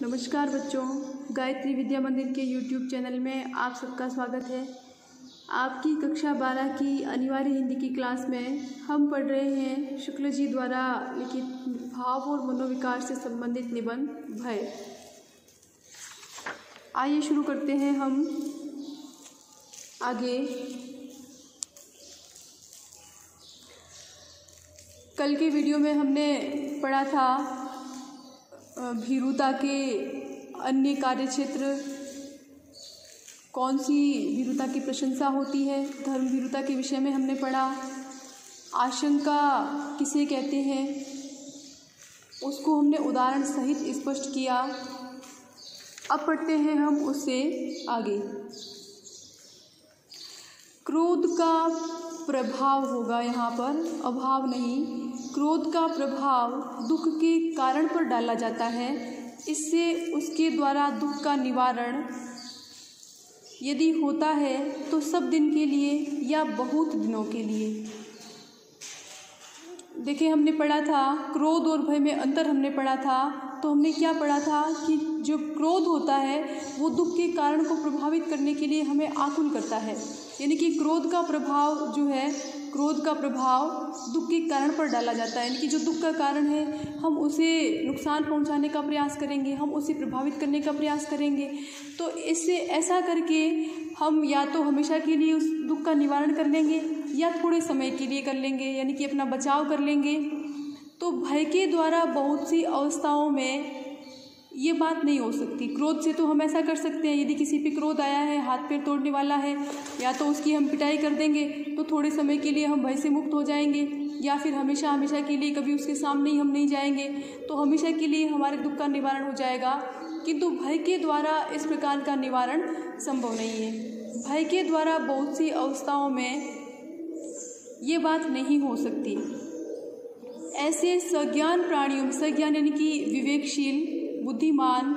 नमस्कार बच्चों, गायत्री विद्या मंदिर के YouTube चैनल में आप सबका स्वागत है। आपकी कक्षा 12 की अनिवार्य हिंदी की क्लास में हम पढ़ रहे हैं शुक्ल जी द्वारा लिखित भाव और मनोविकार से संबंधित निबंध भय। आइए शुरू करते हैं हम आगे। कल के वीडियो में हमने पढ़ा था भीरुता के अन्य कार्यक्षेत्र, कौन सी भीरुता की प्रशंसा होती है, धर्म भीरुता के विषय में हमने पढ़ा। आशंका किसे कहते हैं उसको हमने उदाहरण सहित स्पष्ट किया। अब पढ़ते हैं हम उससे आगे। क्रोध का प्रभाव होगा, यहाँ पर अभाव नहीं। क्रोध का प्रभाव दुख के कारण पर डाला जाता है। इससे उसके द्वारा दुख का निवारण यदि होता है तो सब दिन के लिए या बहुत दिनों के लिए। देखिए, हमने पढ़ा था क्रोध और भय में अंतर हमने पढ़ा था। तो हमने क्या पढ़ा था कि जो क्रोध होता है वो दुख के कारण को प्रभावित करने के लिए हमें आकुल करता है। यानी कि क्रोध का प्रभाव जो है, क्रोध का प्रभाव दुख के कारण पर डाला जाता है। यानी कि जो दुख का कारण है हम उसे नुकसान पहुंचाने का प्रयास करेंगे, हम उसे प्रभावित करने का प्रयास करेंगे। तो इससे ऐसा करके हम या तो हमेशा के लिए उस दुख का निवारण कर लेंगे या थोड़े समय के लिए कर लेंगे, यानी कि अपना बचाव कर लेंगे। तो भय के द्वारा बहुत सी अवस्थाओं में ये बात नहीं हो सकती। क्रोध से तो हम ऐसा कर सकते हैं, यदि किसी पे क्रोध आया है, हाथ पैर तोड़ने वाला है, या तो उसकी हम पिटाई कर देंगे तो थोड़े समय के लिए हम भय से मुक्त हो जाएंगे, या फिर हमेशा हमेशा के लिए कभी उसके सामने ही हम नहीं जाएंगे तो हमेशा के लिए हमारे दुख का निवारण हो जाएगा। किंतु भय के द्वारा इस प्रकार का निवारण संभव नहीं है। भय के द्वारा बहुत सी अवस्थाओं में ये बात नहीं हो सकती। ऐसे सज्ञान प्राणियों में, सज्ञान यानी कि विवेकशील बुद्धिमान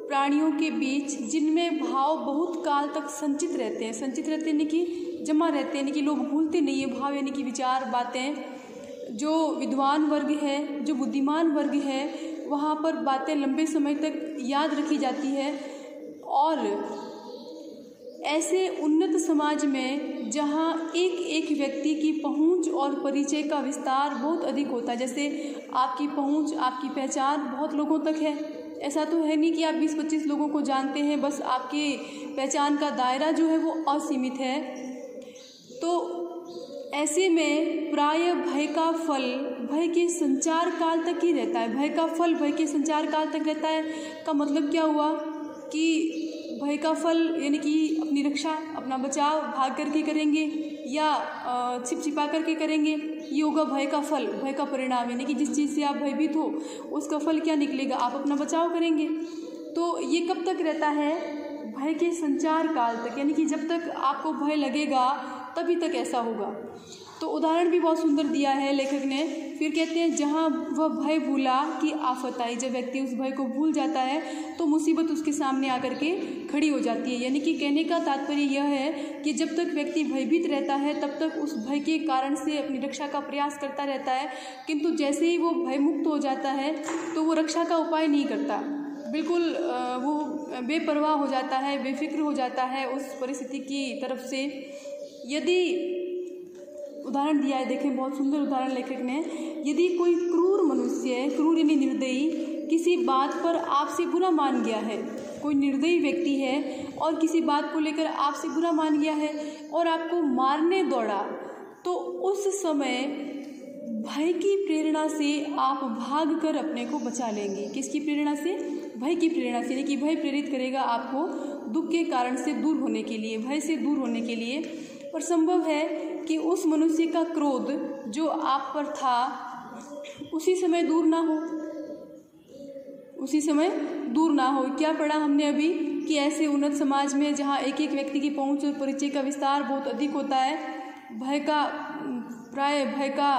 प्राणियों के बीच जिनमें भाव बहुत काल तक संचित रहते हैं, संचित रहते हैं यानी कि जमा रहते हैं, यानी कि लोग भूलते नहीं है भाव, यानी कि विचार, बातें। जो विद्वान वर्ग है, जो बुद्धिमान वर्ग है, वहाँ पर बातें लंबे समय तक याद रखी जाती है। और ऐसे उन्नत समाज में जहाँ एक एक व्यक्ति की पहुँच और परिचय का विस्तार बहुत अधिक होता है, जैसे आपकी पहुँच, आपकी पहचान बहुत लोगों तक है। ऐसा तो है नहीं कि आप 20-25 लोगों को जानते हैं, बस आपकी पहचान का दायरा जो है वो असीमित है। तो ऐसे में प्राय भय का फल भय के संचार काल तक ही रहता है। भय का फल भय के संचार काल तक रहता है का मतलब क्या हुआ कि भय का फल यानी कि अपनी रक्षा, अपना बचाव भाग करके करेंगे या छिप छिपा करके करेंगे, ये होगा भय का फल, भय का परिणाम। यानी कि जिस चीज़ से आप भयभीत हो उसका फल क्या निकलेगा, आप अपना बचाव करेंगे। तो ये कब तक रहता है? भय के संचार काल तक, यानी कि जब तक आपको भय लगेगा तभी तक ऐसा होगा। तो उदाहरण भी बहुत सुंदर दिया है लेखक ने। फिर कहते हैं जहाँ वह भय भूला कि आफत आई। जब व्यक्ति उस भय को भूल जाता है तो मुसीबत उसके सामने आकर के खड़ी हो जाती है। यानी कि कहने का तात्पर्य यह है कि जब तक व्यक्ति भयभीत रहता है तब तक उस भय के कारण से अपनी रक्षा का प्रयास करता रहता है, किंतु जैसे ही वो भय मुक्त हो जाता है तो वो रक्षा का उपाय नहीं करता, बिल्कुल वो बेपरवाह हो जाता है, बेफिक्र हो जाता है उस परिस्थिति की तरफ से। यदि उदाहरण दिया है, देखें बहुत सुंदर उदाहरण लेखक ने। यदि कोई क्रूर मनुष्य, क्रूर यानी निर्दयी, किसी बात पर आपसे बुरा मान गया है, कोई निर्दयी व्यक्ति है और किसी बात को लेकर आपसे बुरा मान गया है और आपको मारने दौड़ा, तो उस समय भय की प्रेरणा से आप भाग कर अपने को बचा लेंगे। किसकी प्रेरणा से? भय की प्रेरणा से। यानी कि भय प्रेरित करेगा आपको दुख के कारण से दूर होने के लिए, भय से दूर होने के लिए। और संभव है कि उस मनुष्य का क्रोध जो आप पर था उसी समय दूर ना हो, उसी समय दूर ना हो। क्या पढ़ा हमने अभी कि ऐसे उन्नत समाज में जहाँ एक एक व्यक्ति की पहुँच और परिचय का विस्तार बहुत अधिक होता है, भय का प्राय भय का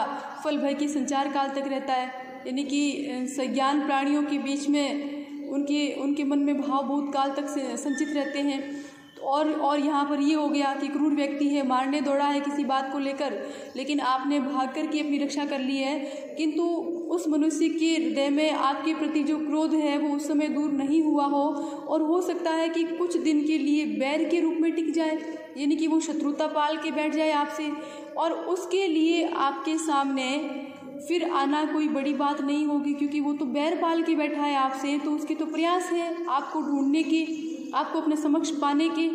फल भय के संचार काल तक रहता है। यानी कि सज्ञान प्राणियों के बीच में उनके मन में भाव बहुत काल तक संचित रहते हैं। और यहाँ पर ये हो गया कि क्रूर व्यक्ति है, मारने दौड़ा है किसी बात को लेकर, लेकिन आपने भाग कर के अपनी रक्षा कर ली है, किंतु उस मनुष्य के हृदय में आपके प्रति जो क्रोध है वो उस समय दूर नहीं हुआ हो, और हो सकता है कि कुछ दिन के लिए बैर के रूप में टिक जाए, यानी कि वो शत्रुता पाल के बैठ जाए आपसे, और उसके लिए आपके सामने फिर आना कोई बड़ी बात नहीं होगी, क्योंकि वो तो बैर पाल के बैठा है आपसे, तो उसके तो प्रयास है आपको ढूंढने के, आपको अपने समक्ष पाने के।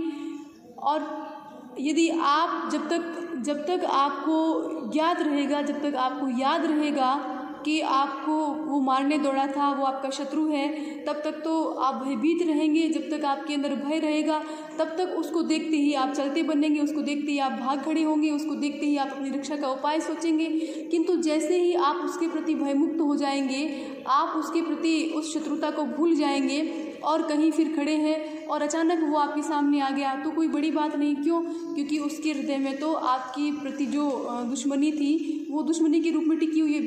और यदि आप जब तक आपको ज्ञात रहेगा, जब तक आपको याद रहेगा कि आपको वो मारने दौड़ा था, वो आपका शत्रु है, तब तक तो आप भयभीत रहेंगे। जब तक आपके अंदर भय रहेगा तब तक उसको देखते ही आप चलते बनेंगे, उसको देखते ही आप भाग खड़े होंगे, उसको देखते ही आप अपनी रक्षा का उपाय सोचेंगे। किंतु जैसे ही आप उसके प्रति भयमुक्त हो जाएंगे, आप उसके प्रति उस शत्रुता को भूल जाएंगे और कहीं फिर खड़े हैं और अचानक वो आपके सामने आ गया, तो कोई बड़ी बात नहीं। क्यों? क्योंकि उसके हृदय में तो आपकी प्रति जो दुश्मनी थी वो दुश्मनी के रूप में टिकी हुई है,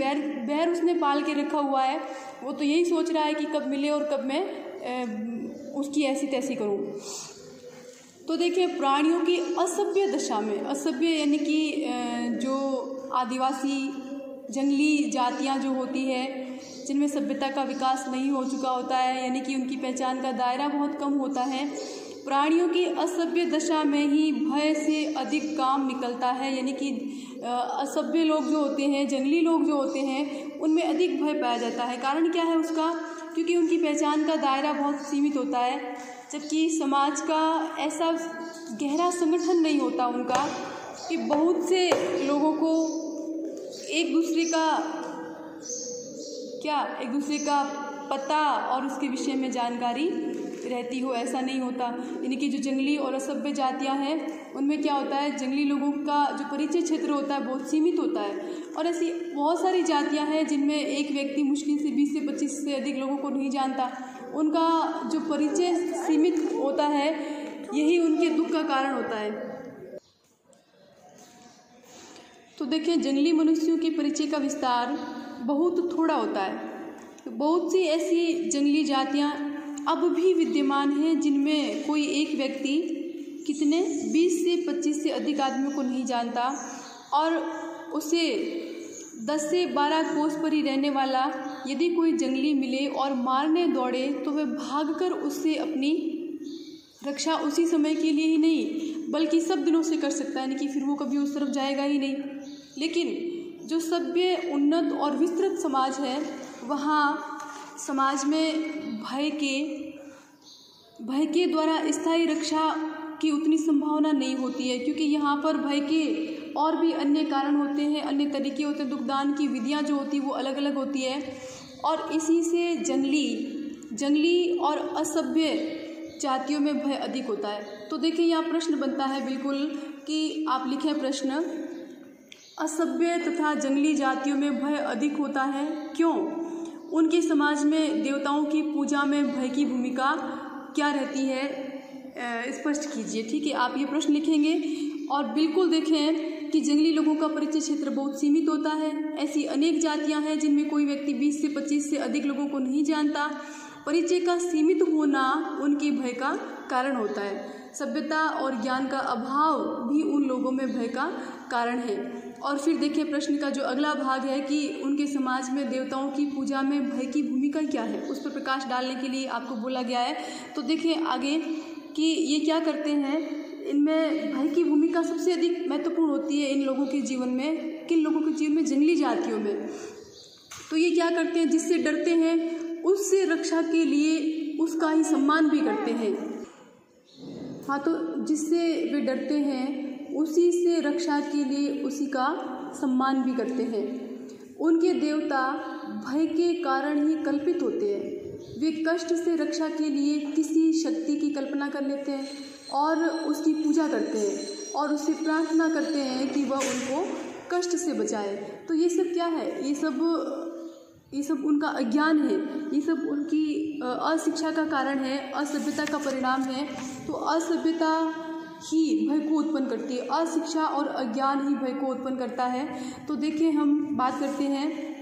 बैर उसने पाल के रखा हुआ है। वो तो यही सोच रहा है कि कब मिले और कब मैं उसकी ऐसी तैसी करूं। तो देखिए, प्राणियों की असभ्य दशा में, असभ्य यानी कि जो आदिवासी जंगली जातियां जो होती है, जिनमें सभ्यता का विकास नहीं हो चुका होता है, यानी कि उनकी पहचान का दायरा बहुत कम होता है, प्राणियों की असभ्य दशा में ही भय से अधिक काम निकलता है। यानी कि असभ्य लोग जो होते हैं, जंगली लोग जो होते हैं, उनमें अधिक भय पाया जाता है। कारण क्या है उसका? क्योंकि उनकी पहचान का दायरा बहुत सीमित होता है, जबकि समाज का ऐसा गहरा संगठन नहीं होता उनका कि बहुत से लोगों को एक दूसरे का पता और उसके विषय में जानकारी रहती हो, ऐसा नहीं होता। यानी कि जो जंगली और असभ्य जातियां हैं, उनमें क्या होता है, जंगली लोगों का जो परिचय क्षेत्र होता है बहुत सीमित होता है, और ऐसी बहुत सारी जातियां हैं जिनमें एक व्यक्ति मुश्किल से 20 से 25 से अधिक लोगों को नहीं जानता। उनका जो परिचय सीमित होता है, यही उनके दुख का कारण होता है। तो देखिए, जंगली मनुष्यों के परिचय का विस्तार बहुत थोड़ा होता है। तो बहुत सी ऐसी जंगली जातियां अब भी विद्यमान हैं जिनमें कोई एक व्यक्ति कितने 20 से 25 से अधिक आदमियों को नहीं जानता, और उसे 10 से 12 कोस पर ही रहने वाला यदि कोई जंगली मिले और मारने दौड़े तो वह भागकर उससे अपनी रक्षा उसी समय के लिए ही नहीं बल्कि सब दिनों से कर सकता है, यानी कि फिर वो कभी उस तरफ जाएगा ही नहीं। लेकिन जो सभ्य, उन्नत और विस्तृत समाज है, वहाँ समाज में भय के द्वारा स्थायी रक्षा की उतनी संभावना नहीं होती है, क्योंकि यहाँ पर भय के और भी अन्य कारण होते हैं, अन्य तरीके होते हैं। दुखदान की विधियाँ जो होती है वो अलग अलग होती है, और इसी से जंगली और असभ्य जातियों में भय अधिक होता है। तो देखिए, यहाँ प्रश्न बनता है बिल्कुल कि आप लिखें प्रश्न, असभ्य तथा जंगली जातियों में भय अधिक होता है, क्यों? उनके समाज में देवताओं की पूजा में भय की भूमिका क्या रहती है, स्पष्ट कीजिए। ठीक है, आप ये प्रश्न लिखेंगे। और बिल्कुल देखें कि जंगली लोगों का परिचय क्षेत्र बहुत सीमित होता है। ऐसी अनेक जातियां हैं जिनमें कोई व्यक्ति 20 से 25 से अधिक लोगों को नहीं जानता। परिचय का सीमित होना उनकी भय का कारण होता है। सभ्यता और ज्ञान का अभाव भी उन लोगों में भय का कारण है। और फिर देखिए, प्रश्न का जो अगला भाग है कि उनके समाज में देवताओं की पूजा में भय की भूमिका क्या है, उस पर प्रकाश डालने के लिए आपको बोला गया है। तो देखिए आगे कि ये क्या करते हैं, इनमें भय की भूमिका सबसे अधिक महत्वपूर्ण होती है इन लोगों के जीवन में। किन लोगों के जीवन में? जंगली जातियों में। तो ये क्या करते हैं, जिससे डरते हैं उससे रक्षा के लिए उसका ही सम्मान भी करते हैं। हाँ, तो जिससे वे डरते हैं उसी से रक्षा के लिए उसी का सम्मान भी करते हैं। उनके देवता भय के कारण ही कल्पित होते हैं। वे कष्ट से रक्षा के लिए किसी शक्ति की कल्पना कर लेते हैं और उसकी पूजा करते हैं और उससे प्रार्थना करते हैं कि वह उनको कष्ट से बचाए। तो ये सब क्या है? ये सब उनका अज्ञान है, ये सब उनकी अशिक्षा का कारण है, असभ्यता का परिणाम है। तो असभ्यता ही भय को उत्पन्न करती है, अशिक्षा और अज्ञान ही भय को उत्पन्न करता है। तो देखिए, हम बात करते हैं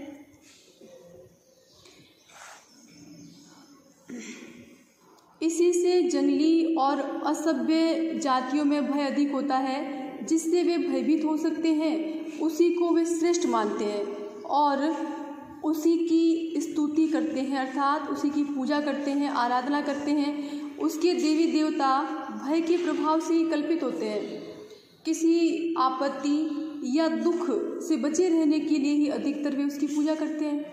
इसी से जंगली और असभ्य जातियों में भय अधिक होता है, जिससे वे भयभीत हो सकते हैं। उसी को वे श्रेष्ठ मानते हैं और उसी की स्तुति करते हैं, अर्थात उसी की पूजा करते हैं, आराधना करते हैं। उसके देवी देवता भय के प्रभाव से ही कल्पित होते हैं। किसी आपत्ति या दुख से बचे रहने के लिए ही अधिकतर वे उसकी पूजा करते हैं।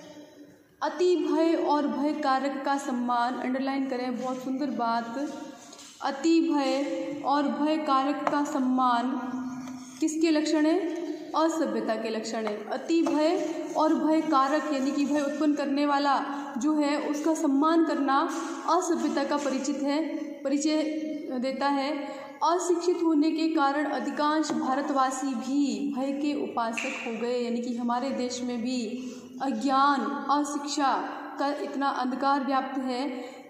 अति भय और भय कारक का सम्मान, अंडरलाइन करें, बहुत सुंदर बात। अति भय और भय कारक का सम्मान किसके लक्षण है? असभ्यता के लक्षण है। अति भय और भय कारक यानी कि भय उत्पन्न करने वाला जो है उसका सम्मान करना असभ्यता का परिचय देता है। अशिक्षित होने के कारण अधिकांश भारतवासी भी भय के उपासक हो गए, यानी कि हमारे देश में भी अज्ञान, अशिक्षा का इतना अंधकार व्याप्त है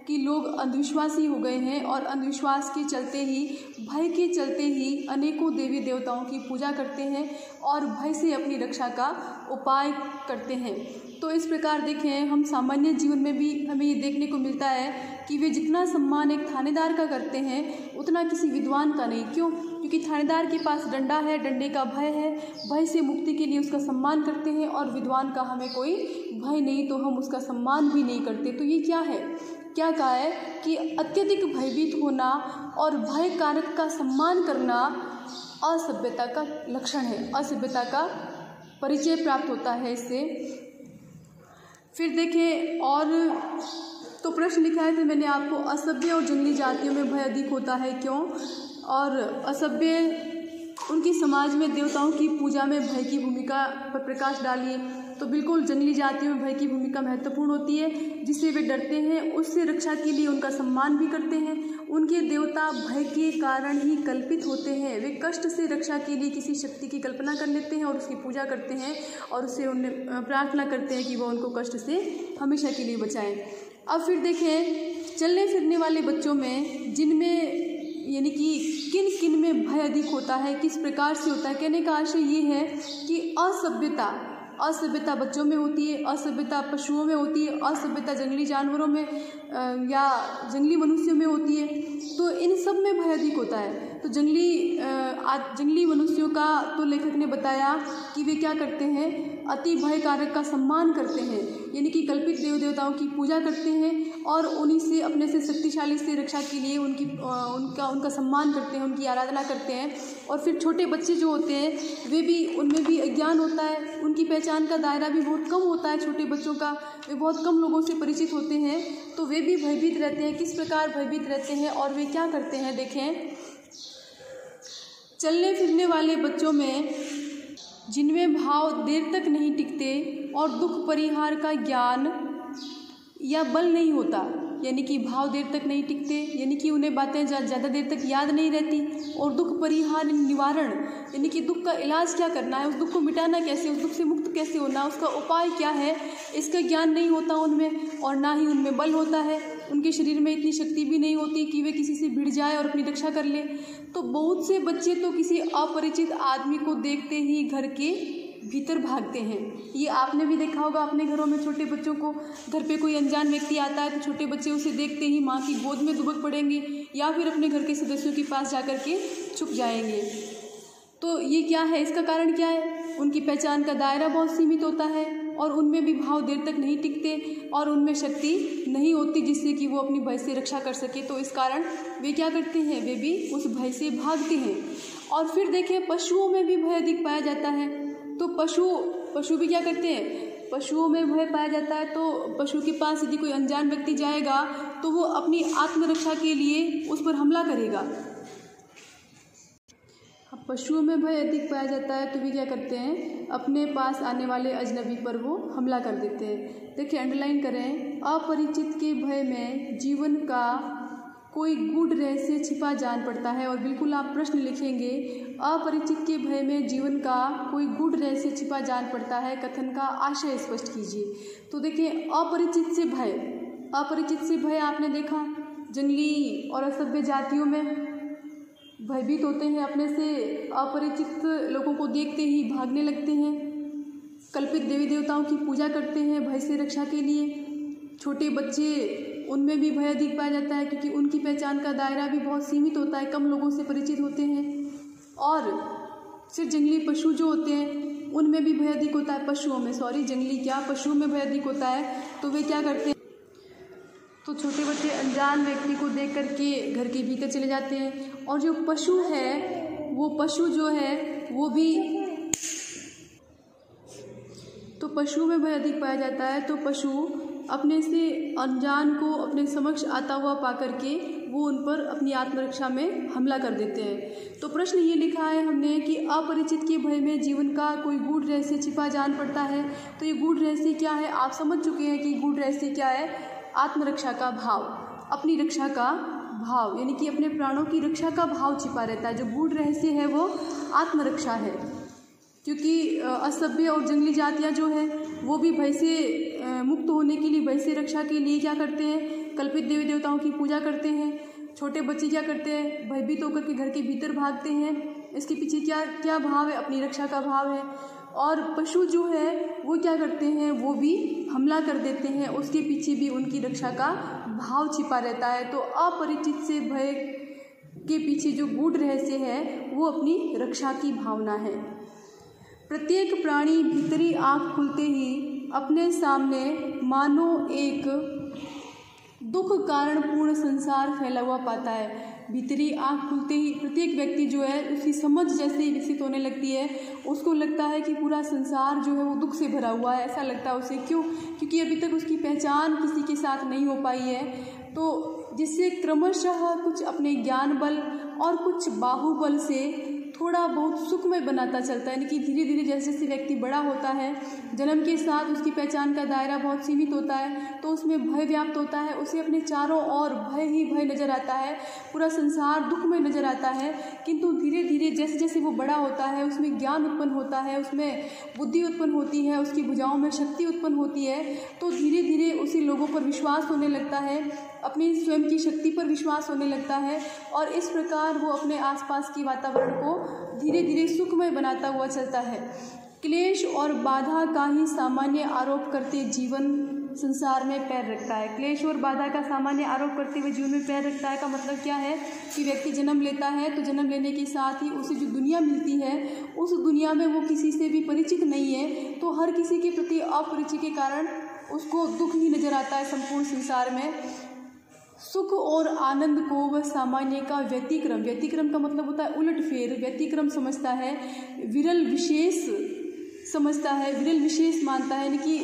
कि लोग अंधविश्वासी हो गए हैं और अंधविश्वास के चलते ही, भय के चलते ही अनेकों देवी देवताओं की पूजा करते हैं और भय से अपनी रक्षा का उपाय करते हैं। तो इस प्रकार देखें, हम सामान्य जीवन में भी हमें ये देखने को मिलता है कि वे जितना सम्मान एक थानेदार का करते हैं उतना किसी विद्वान का नहीं। क्यों? क्योंकि थानेदार के पास डंडा है, डंडे का भय है, भय से मुक्ति के लिए उसका सम्मान करते हैं, और विद्वान का हमें कोई भय नहीं तो हम उसका सम्मान भी नहीं करते। तो ये क्या है? क्या कहा है कि अत्यधिक भयभीत होना और भय कारक का सम्मान करना असभ्यता का लक्षण है, असभ्यता का परिचय प्राप्त होता है इससे। फिर देखें, और तो प्रश्न लिखा है, फिर मैंने आपको असभ्य और जंगली जातियों में भय अधिक होता है क्यों? और असभ्य उनकी समाज में देवताओं की पूजा में भय की भूमिका पर प्रकाश डालिए। तो बिल्कुल जंगली जातियों में भय की भूमिका महत्वपूर्ण होती है, जिससे वे डरते हैं, उससे रक्षा के लिए उनका सम्मान भी करते हैं। उनके देवता भय के कारण ही कल्पित होते हैं। वे कष्ट से रक्षा के लिए किसी शक्ति की कल्पना कर लेते हैं और उसकी पूजा करते हैं और उससे उन्हें प्रार्थना करते हैं कि वह उनको कष्ट से हमेशा के लिए बचाएं। अब फिर देखें, चलने फिरने वाले बच्चों में जिनमें यानी कि किन किन में भय अधिक होता है, किस प्रकार से होता है? कहने का आशय ये है कि असभ्यता बच्चों में होती है, असभ्यता पशुओं में होती है, असभ्यता जंगली जानवरों में या जंगली मनुष्यों में होती है। तो इन सब में भय अधिक होता है। तो जंगली मनुष्यों का तो लेखक ने बताया कि वे क्या करते हैं? अति भय कारक का सम्मान करते हैं, यानी कि कल्पित देव देवताओं की पूजा करते हैं और उन्हीं से, अपने से शक्तिशाली से रक्षा के लिए उनका सम्मान करते हैं, उनकी आराधना करते हैं। और फिर छोटे बच्चे जो होते हैं वे भी, उनमें भी अज्ञान होता है, उनकी पहचान का दायरा भी बहुत कम होता है छोटे बच्चों का, वे बहुत कम लोगों से परिचित होते हैं, तो वे भी भयभीत रहते हैं। किस प्रकार भयभीत रहते हैं और वे क्या करते हैं? देखें, चलने फिरने वाले बच्चों में जिनमें भाव देर तक नहीं टिकते और दुख परिहार का ज्ञान या बल नहीं होता, यानी कि भाव देर तक नहीं टिकते, यानी कि उन्हें बातें ज़्यादा देर तक याद नहीं रहती, और दुख परिहार निवारण, यानी कि दुख का इलाज क्या करना है, उस दुख को मिटाना कैसे, उस दुख से मुक्त कैसे होना, उसका उपाय क्या है, इसका ज्ञान नहीं होता उनमें, और ना ही उनमें बल होता है। उनके शरीर में इतनी शक्ति भी नहीं होती कि वे किसी से भिड़ जाए और अपनी रक्षा कर ले। तो बहुत से बच्चे तो किसी अपरिचित आदमी को देखते ही घर के भीतर भागते हैं। ये आपने भी देखा होगा अपने घरों में, छोटे बच्चों को, घर पे कोई अनजान व्यक्ति आता है तो छोटे बच्चे उसे देखते ही माँ की गोद में दुबक पड़ेंगे या फिर अपने घर के सदस्यों के पास जाकर के छुप जाएंगे। तो ये क्या है? इसका कारण क्या है? उनकी पहचान का दायरा बहुत सीमित होता है और उनमें भी भाव देर तक नहीं टिकते और उनमें शक्ति नहीं होती जिससे कि वो अपनी भय से रक्षा कर सके। तो इस कारण वे क्या करते हैं? वे भी उस भय से भागते हैं। और फिर देखें, पशुओं में भी भय अधिक पाया जाता है। तो पशु भी क्या करते हैं? पशुओं में भय पाया जाता है। तो पशु के पास यदि कोई अनजान व्यक्ति जाएगा तो वो अपनी आत्मरक्षा के लिए उस पर हमला करेगा। पशुओं में भय अधिक पाया जाता है तो वे क्या करते हैं? अपने पास आने वाले अजनबी पर वो हमला कर देते हैं। देखिए, अंडरलाइन करें, अपरिचित के भय में जीवन का कोई गूढ़ रहस्य छिपा जान पड़ता है। और बिल्कुल आप प्रश्न लिखेंगे, अपरिचित के भय में जीवन का कोई गूढ़ रहस्य छिपा जान पड़ता है, कथन का आशय स्पष्ट कीजिए। तो देखिए, अपरिचित से भय आपने देखा, जंगली और असभ्य जातियों में भयभीत होते हैं, अपने से अपरिचित लोगों को देखते ही भागने लगते हैं, कल्पित देवी देवताओं की पूजा करते हैं भय से रक्षा के लिए। छोटे बच्चे उनमें भी भय अधिक पाया जाता है, क्योंकि उनकी पहचान का दायरा भी बहुत सीमित होता है, कम लोगों से परिचित होते हैं। और सिर्फ जंगली पशु जो होते हैं उनमें भी भय अधिक होता है, पशुओं में भय अधिक होता है। तो वे क्या करते हैं, तो छोटे बच्चे अनजान व्यक्ति को देख करके घर के भीतर चले जाते हैं। और जो पशु है वो पशु में भय अधिक पाया जाता है। तो पशु अपने से अनजान को अपने समक्ष आता हुआ पा करके वो उन पर अपनी आत्मरक्षा में हमला कर देते हैं। तो प्रश्न ये लिखा है हमने कि अपरिचित के भय में जीवन का कोई गूढ़ रहस्य छिपा जान पड़ता है। तो ये गूढ़ रहस्य क्या है, आप समझ चुके हैं कि गूढ़ रहस्य क्या है। आत्मरक्षा का भाव, अपनी रक्षा का भाव, यानी कि अपने प्राणों की रक्षा का भाव छिपा रहता है। जो गूढ़ रहस्य है वो आत्मरक्षा है, क्योंकि असभ्य और जंगली जातियां जो है वो भी भय से मुक्त होने के लिए, भय से रक्षा के लिए क्या करते हैं, कल्पित देवी देवताओं की पूजा करते हैं। छोटे बच्चे क्या करते हैं, भयभीत होकर के घर के भीतर भागते हैं। इसके पीछे क्या भाव है, अपनी रक्षा का भाव है। और पशु जो है वो क्या करते हैं, वो भी हमला कर देते हैं, उसके पीछे भी उनकी रक्षा का भाव छिपा रहता है। तो अपरिचित से भय के पीछे जो गूढ़ रहस्य है वो अपनी रक्षा की भावना है। प्रत्येक प्राणी भीतरी आँख खुलते ही अपने सामने मानो एक दुख कारण पूर्ण संसार फैला हुआ पाता है। भीतरी आँख खुलते ही प्रत्येक व्यक्ति जो है उसकी समझ जैसे ही विकसित होने लगती है, उसको लगता है कि पूरा संसार जो है वो दुख से भरा हुआ है, ऐसा लगता है उसे। क्यों? क्योंकि अभी तक उसकी पहचान किसी के साथ नहीं हो पाई है। तो जिससे क्रमशः कुछ अपने ज्ञान बल और कुछ बाहुबल से थोड़ा बहुत सुखमय बनाता चलता है, यानी कि धीरे धीरे जैसे जैसे व्यक्ति बड़ा होता है, जन्म के साथ उसकी पहचान का दायरा बहुत सीमित होता है, तो उसमें भय व्याप्त होता है, उसे अपने चारों ओर भय ही भय नजर आता है, पूरा संसार दुखमय नजर आता है। किंतु धीरे धीरे जैसे जैसे वो बड़ा होता है उसमें ज्ञान उत्पन्न होता है, उसमें बुद्धि उत्पन्न होती है, उसकी भुजाओं में शक्ति उत्पन्न होती है। तो धीरे धीरे उसे लोगों पर विश्वास होने लगता है, अपनी स्वयं की शक्ति पर विश्वास होने लगता है, और इस प्रकार वो अपने आसपास के वातावरण को धीरे धीरे सुखमय बनाता हुआ चलता है। क्लेश और बाधा का ही सामान्य आरोप करते जीवन संसार में पैर रखता है। क्लेश और बाधा का सामान्य आरोप करते हुए जीवन में पैर रखता है का मतलब क्या है कि व्यक्ति जन्म लेता है, तो जन्म लेने के साथ ही उसे जो दुनिया मिलती है उस दुनिया में वो किसी से भी परिचित नहीं है, तो हर किसी के प्रति अपरिचय के कारण उसको दुख ही नजर आता है संपूर्ण संसार में। सुख और आनंद को वह सामान्य का व्यतिक्रम का मतलब होता है उलटफेर, व्यतिक्रम समझता है, विरल विशेष समझता है, विरल विशेष मानता है, यानी कि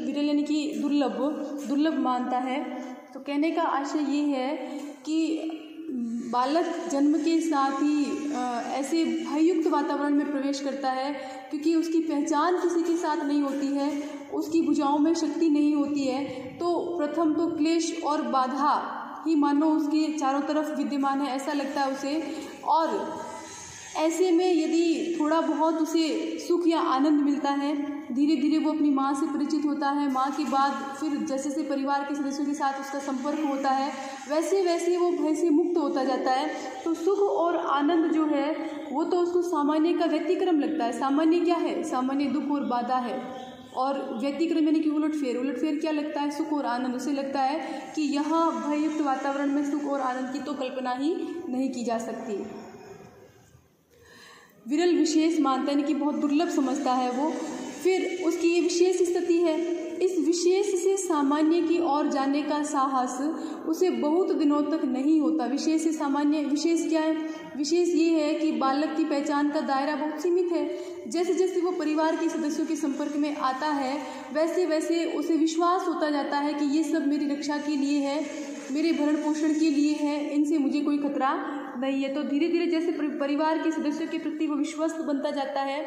विरल यानी कि दुर्लभ मानता है। तो कहने का आशय ये है कि बालक जन्म के साथ ही ऐसे भययुक्त वातावरण में प्रवेश करता है, क्योंकि उसकी पहचान किसी के साथ नहीं होती है, उसकी भुजाओं में शक्ति नहीं होती है। तो प्रथम तो क्लेश और बाधा ही मानो उसके चारों तरफ विद्यमान है, ऐसा लगता है उसे। और ऐसे में यदि थोड़ा बहुत उसे सुख या आनंद मिलता है, धीरे धीरे वो अपनी माँ से परिचित होता है, माँ के बाद फिर जैसे जैसे परिवार के सदस्यों के साथ उसका संपर्क होता है, वैसे वैसे वो भय से मुक्त होता जाता है। तो सुख और आनंद जो है वो तो उसको सामान्य का व्यतिक्रम लगता है। सामान्य क्या है? सामान्य दुख और बाधा है, और व्यतिक्रम यानी कि उलटफेर क्या लगता है? सुख और आनंद। उसे लगता है कि यहाँ भययुक्त वातावरण में सुख और आनंद की तो कल्पना ही नहीं की जा सकती। विरल विशेष मानता है कि बहुत दुर्लभ समझता है वो। फिर उसकी ये विशेष स्थिति है, इस विशेष से सामान्य की ओर जाने का साहस उसे बहुत दिनों तक नहीं होता। विशेष से सामान्य, विशेष क्या है? विशेष ये है कि बालक की पहचान का दायरा बहुत सीमित है। जैसे जैसे वो परिवार के सदस्यों के संपर्क में आता है, वैसे वैसे उसे विश्वास होता जाता है कि ये सब मेरी रक्षा के लिए है, मेरे भरण पोषण के लिए है, इनसे मुझे कोई खतरा नहीं है। तो धीरे धीरे जैसे परिवार के सदस्यों के प्रति वो विश्वस्त बनता जाता है,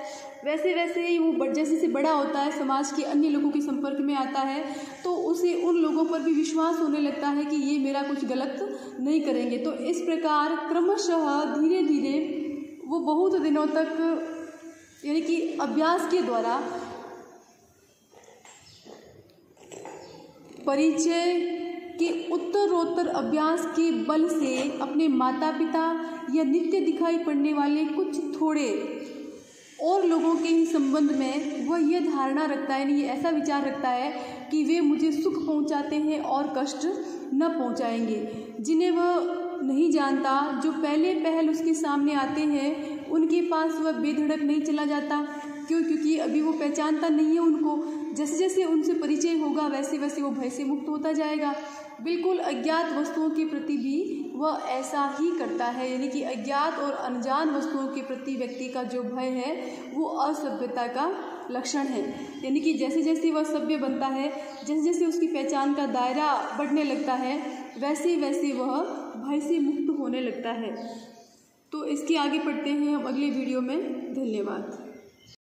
वैसे वैसे ही वो जैसे से बड़ा होता है, समाज के अन्य लोगों के संपर्क में आता है, तो उसे उन लोगों पर भी विश्वास होने लगता है कि ये मेरा कुछ गलत नहीं करेंगे। तो इस प्रकार क्रमशः धीरे धीरे वो बहुत दिनों तक, यानी कि अभ्यास के द्वारा, परिचय के उत्तरोत्तर अभ्यास के बल से अपने माता पिता या नित्य दिखाई पड़ने वाले कुछ थोड़े और लोगों के ही संबंध में वह यह धारणा रखता है, यानी ऐसा विचार रखता है कि वे मुझे सुख पहुंचाते हैं और कष्ट न पहुंचाएंगे। जिन्हें वह नहीं जानता, जो पहले पहल उसके सामने आते हैं, उनके पास वह बेधड़क नहीं चला जाता। क्यों? क्योंकि अभी वो पहचानता नहीं है उनको। जैसे जैसे उनसे परिचय होगा वैसे वैसे वो भय से मुक्त होता जाएगा। बिल्कुल अज्ञात वस्तुओं के प्रति भी वह ऐसा ही करता है, यानी कि अज्ञात और अनजान वस्तुओं के प्रति व्यक्ति का जो भय है वो असभ्यता का लक्षण है। यानी कि जैसे जैसे वह सभ्य बनता है, जैसे जैसे उसकी पहचान का दायरा बढ़ने लगता है, वैसे वैसे वह भय से मुक्त होने लगता है। तो इसके आगे पढ़ते हैं हम अगले वीडियो में। धन्यवाद।